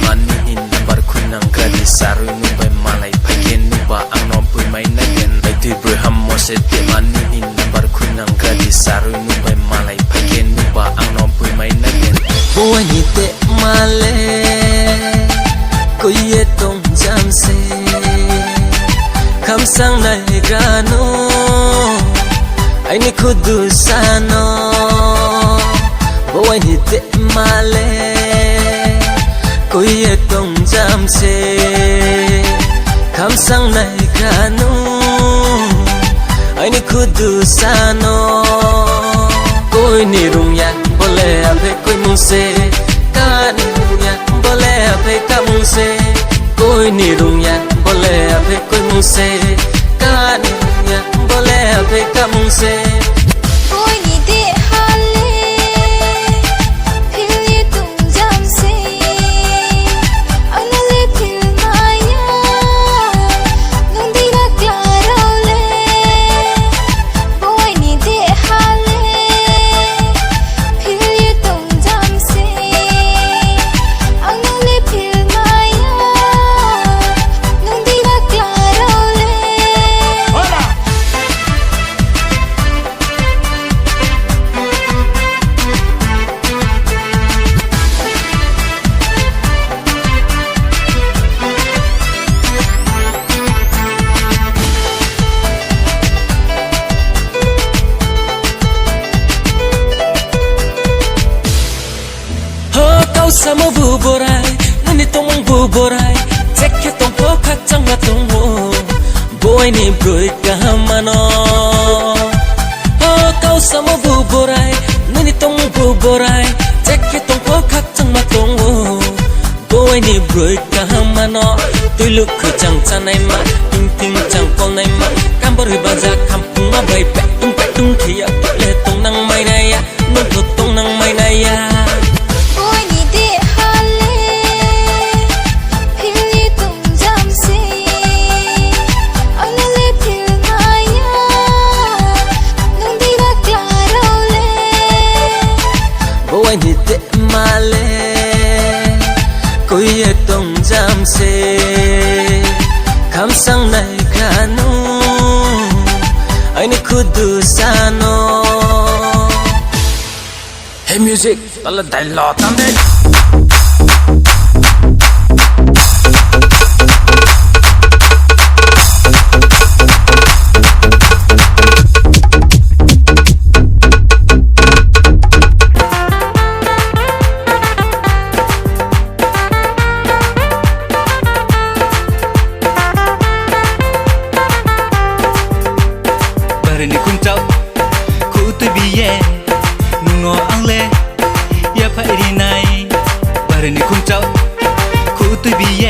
manu in number kunang gradi saru nu bay malay phagen nu ba ang no pui mai na gen bay tu bru ham mo se te manu in number kunang gradi saru nu bay malay phagen nu ba ang no pui mai na gen boy ni te male ko ye tong jam se kham sang nai gano ai ni khudu sano boy ni te male ko ye tong jam se kham sang nai gano ai ni khudu sano koi ni rung ya bole ape koi mung se ka ni rung ya bole ape ka mung se koi ni rung ya bole ape koi mung se ka ni rung ya bole ape ka mung se koi ni de hale phil ye tum jam se anale phil maya nung di na klaro le koi ni de hale phil ye tum jam se anale phil maya nung di na klaro le Kau sama bu borai, nani tong bu borai, ceknya tong pokak cangga tong wo, boy ni boy kahamano. Kau sama bu borai, nani tong bu borai, ceknya tong pokak cangga tong wo, boy ni boy kahamano. Tuluk ke cang canai ma, ting ting cang kol nai ma, kambar baza kampung ma bay petung kia le tong nang mai naya, nung tong nang mai naya. koi ni de hale phil ye tum jam se anale phil maya nung di na klaro le boy ni te male ko ye tong jam se kham sang nai gano ai ni khudu sano hey music tala dai lo tam de Barani kun chau ku tu biye nungo angle ya phairi nai barani kun chau ku tu biye